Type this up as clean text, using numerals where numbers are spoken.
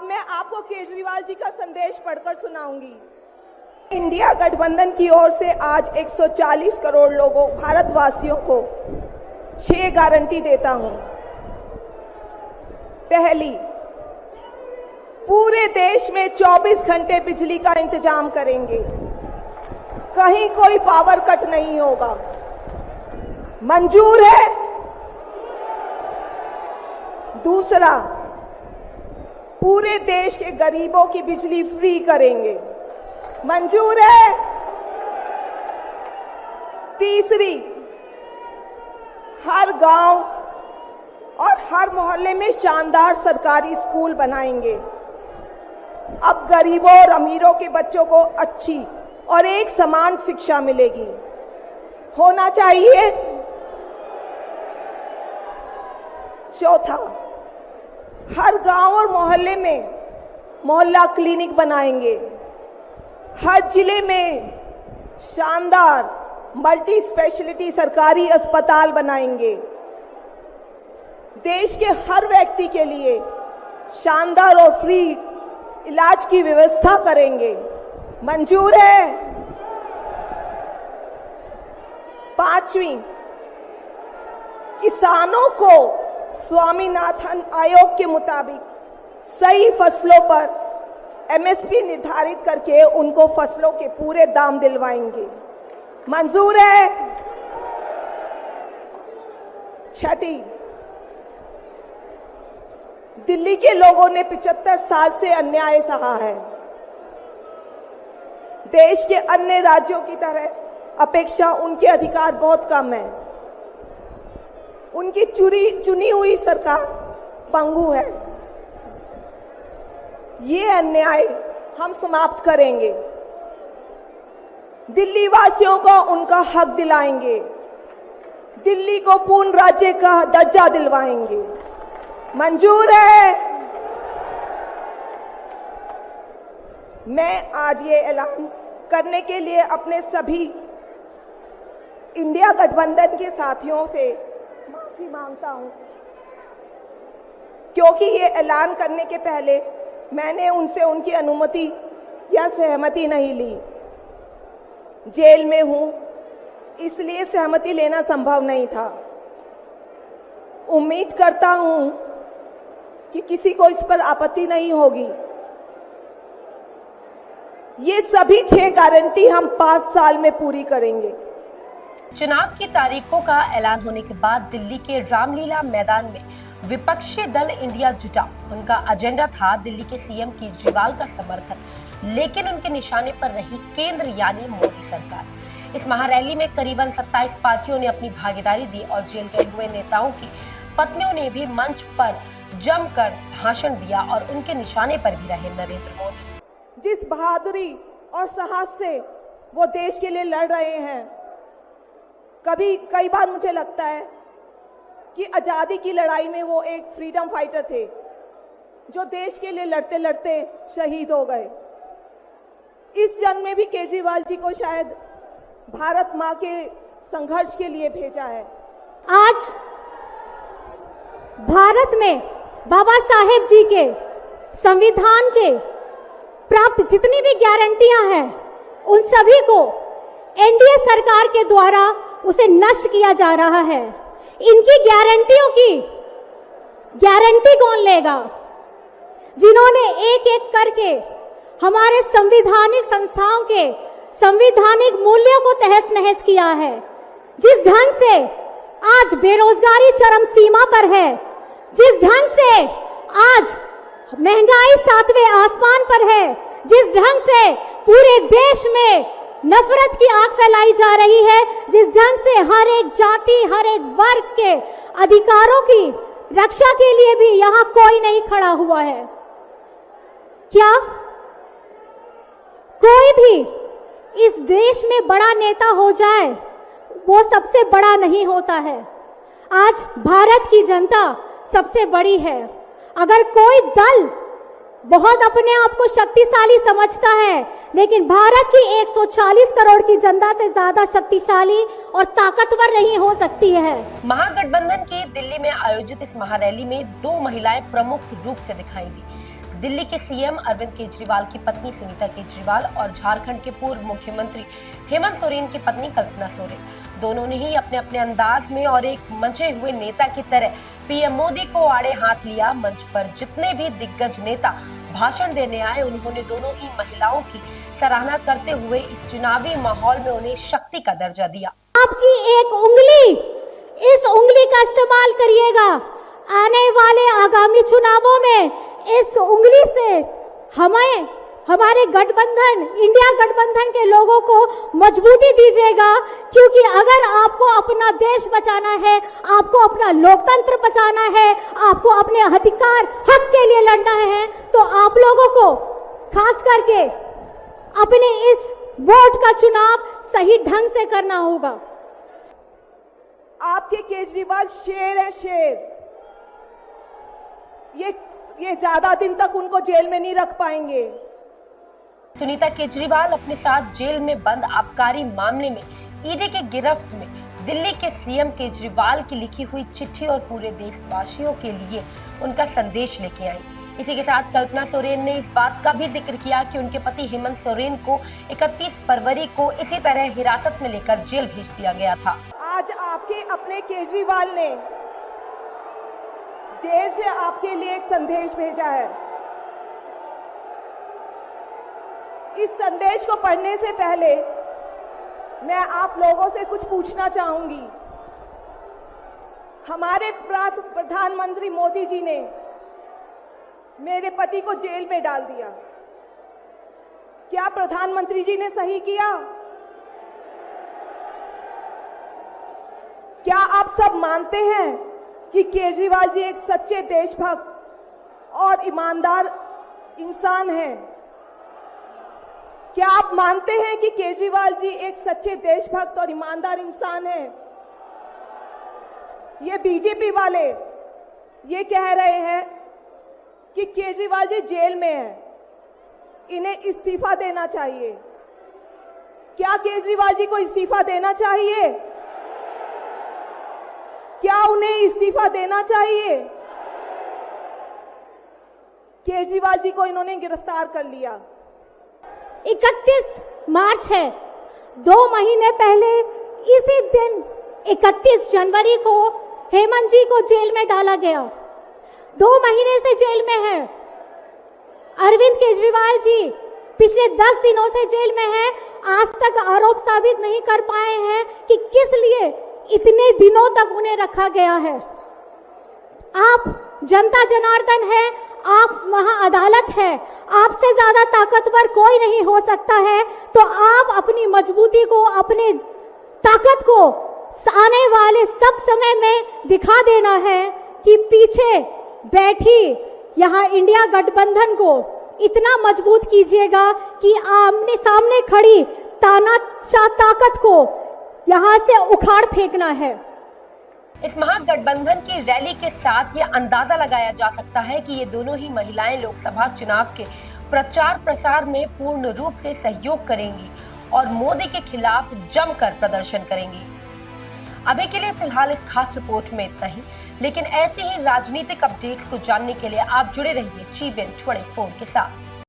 मैं आपको केजरीवाल जी का संदेश पढ़कर सुनाऊंगी। इंडिया गठबंधन की ओर से आज 140 करोड़ लोगों भारतवासियों को 6 गारंटी देता हूं। पहली, पूरे देश में 24 घंटे बिजली का इंतजाम करेंगे, कहीं कोई पावर कट नहीं होगा। मंजूर है? दूसरा, पूरे देश के गरीबों की बिजली फ्री करेंगे, मंजूर है? तीसरी, हर गांव और हर मोहल्ले में शानदार सरकारी स्कूल बनाएंगे। अब गरीबों और अमीरों के बच्चों को अच्छी और एक समान शिक्षा मिलेगी, होना चाहिए। चौथा, हर गांव और मोहल्ले में मोहल्ला क्लिनिक बनाएंगे, हर जिले में शानदार मल्टी स्पेशलिटी सरकारी अस्पताल बनाएंगे, देश के हर व्यक्ति के लिए शानदार और फ्री इलाज की व्यवस्था करेंगे, मंजूर है? पांचवी, किसानों को स्वामीनाथन आयोग के मुताबिक सही फसलों पर एमएसपी निर्धारित करके उनको फसलों के पूरे दाम दिलवाएंगे, मंजूर है? छठी, दिल्ली के लोगों ने 75 साल से अन्याय सहा है। देश के अन्य राज्यों की तरह अपेक्षा उनके अधिकार बहुत कम है। उनकी चुनी हुई सरकार पंगु है। ये अन्याय हम समाप्त करेंगे, दिल्ली वासियों को उनका हक दिलाएंगे, दिल्ली को पूर्ण राज्य का दर्जा दिलवाएंगे, मंजूर है? मैं आज ये ऐलान करने के लिए अपने सभी इंडिया गठबंधन के साथियों से माफी मांगता हूं, क्योंकि ये ऐलान करने के पहले मैंने उनसे उनकी अनुमति या सहमति नहीं ली। जेल में हूं, इसलिए सहमति लेना संभव नहीं था। उम्मीद करता हूं कि किसी को इस पर आपत्ति नहीं होगी। ये सभी 6 गारंटी हम 5 साल में पूरी करेंगे। चुनाव की तारीखों का ऐलान होने के बाद दिल्ली के रामलीला मैदान में विपक्षी दल इंडिया जुटा। उनका एजेंडा था दिल्ली के सीएम केजरीवाल का समर्थन, लेकिन उनके निशाने पर रही केंद्र यानी मोदी सरकार। इस महारैली में करीबन 27 पार्टियों ने अपनी भागीदारी दी और जेल गए हुए नेताओं की पत्नियों ने भी मंच पर जमकर भाषण दिया और उनके निशाने पर भी रहे नरेंद्र मोदी। जिस बहादुरी और साहस से वो देश के लिए लड़ रहे हैं, कई बार मुझे लगता है कि आजादी की लड़ाई में वो एक फ्रीडम फाइटर थे जो देश के लिए लड़ते लड़ते शहीद हो गए। इस जंग में भी केजरीवाल जी को शायद भारत मां के संघर्ष के लिए भेजा है। आज भारत में बाबा साहेब जी के संविधान के प्राप्त जितनी भी गारंटियां हैं, उन सभी को एनडीए सरकार के द्वारा उसे नष्ट किया जा रहा है। इनकी गारंटियों की गारंटी कौन लेगा? जिन्होंने एक एक करके हमारे संवैधानिक संस्थाओं के संवैधानिक मूल्यों को तहस नहस किया है। जिस ढंग से आज बेरोजगारी चरम सीमा पर है, जिस ढंग से आज महंगाई 7वें आसमान पर है, जिस ढंग से पूरे देश में नफरत की आग फैलाई जा रही है, जिस ढंग से हर एक जाति, हर एक वर्ग के अधिकारों की रक्षा के लिए भी यहां कोई नहीं खड़ा हुआ है। क्या कोई भी इस देश में बड़ा नेता हो जाए वो सबसे बड़ा नहीं होता है। आज भारत की जनता सबसे बड़ी है। अगर कोई दल बहुत अपने आप को शक्तिशाली समझता है, लेकिन भारत की 140 करोड़ की जनता से ज्यादा शक्तिशाली और ताकतवर नहीं हो सकती है। महागठबंधन की दिल्ली में आयोजित इस महारैली में 2 महिलाएं प्रमुख रूप से दिखाई दी। दिल्ली के सीएम अरविंद केजरीवाल की पत्नी सुनीता केजरीवाल और झारखंड के पूर्व मुख्यमंत्री हेमंत सोरेन की पत्नी कल्पना सोरेन, दोनों ने ही अपने अपने अंदाज में और एक मंचे हुए नेता की तरह पीएम मोदी को आड़े हाथ लिया। मंच पर जितने भी दिग्गज नेता भाषण देने आए, उन्होंने दोनों ही महिलाओं की सराहना करते हुए इस चुनावी माहौल में उन्हें शक्ति का दर्जा दिया। आपकी एक उंगली, इस उंगली का इस्तेमाल करिएगा आने वाले आगामी चुनावों में। इस उंगली से हमें, हमारे गठबंधन, इंडिया गठबंधन के लोगों को मजबूती दीजिएगा, क्योंकि अगर आपको अपना देश बचाना है, आपको अपना लोकतंत्र बचाना है, आपको अपने अधिकार, हक के लिए लड़ना है, तो आप लोगों को खास करके अपने इस वोट का चुनाव सही ढंग से करना होगा। आपके केजरीवाल शेर है, शेर। ये ज्यादा दिन तक उनको जेल में नहीं रख पाएंगे। सुनीता केजरीवाल अपने साथ जेल में बंद आबकारी मामले में ईडी के गिरफ्त में दिल्ली के सीएम केजरीवाल की लिखी हुई चिट्ठी और पूरे देशवासियों के लिए उनका संदेश लेके आई। इसी के साथ कल्पना सोरेन ने इस बात का भी जिक्र किया कि उनके पति हेमंत सोरेन को 31 फरवरी को इसी तरह हिरासत में लेकर जेल भेज दिया गया था। आज आपके अपने केजरीवाल ने जेल से आपके लिए एक संदेश भेजा है। इस संदेश को पढ़ने से पहले मैं आप लोगों से कुछ पूछना चाहूंगी। हमारे प्रधानमंत्री मोदी जी ने मेरे पति को जेल में डाल दिया। क्या प्रधानमंत्री जी ने सही किया? क्या आप सब मानते हैं कि केजरीवाल जी एक सच्चे देशभक्त और ईमानदार इंसान हैं? क्या आप मानते हैं कि केजरीवाल जी एक सच्चे देशभक्त और ईमानदार इंसान हैं? ये बीजेपी वाले ये कह रहे हैं कि केजरीवाल जी जेल में हैं, इन्हें इस्तीफा देना चाहिए। क्या केजरीवाल जी को इस्तीफा देना चाहिए? क्या उन्हें इस्तीफा देना चाहिए? केजरीवाल जी को इन्होंने गिरफ्तार कर लिया। 31 मार्च है, 2 महीने पहले इसी दिन 31 जनवरी को हेमंत जी को जेल में डाला गया। 2 महीने से जेल में है। अरविंद केजरीवाल जी पिछले 10 दिनों से जेल में है। आज तक आरोप साबित नहीं कर पाए हैं कि किस लिए इतने दिनों तक उन्हें रखा गया है। आप जनता जनार्दन है, आप वहां अदालत है, आपसे ज्यादा ताकतवर कोई नहीं हो सकता है। तो आप अपनी मजबूती को, अपने ताकत को आने वाले सब समय में दिखा देना है कि पीछे बैठी यहां इंडिया गठबंधन को इतना मजबूत कीजिएगा कि आमने सामने खड़ी तानाशाह ताकत को यहां से उखाड़ फेंकना है। इस महागठबंधन की रैली के साथ ये अंदाजा लगाया जा सकता है कि ये दोनों ही महिलाएं लोकसभा चुनाव के प्रचार प्रसार में पूर्ण रूप से सहयोग करेंगी और मोदी के खिलाफ जमकर प्रदर्शन करेंगी। अभी के लिए फिलहाल इस खास रिपोर्ट में इतना ही, लेकिन ऐसे ही राजनीतिक अपडेट्स को जानने के लिए आप जुड़े रहिए GBN 24 के साथ।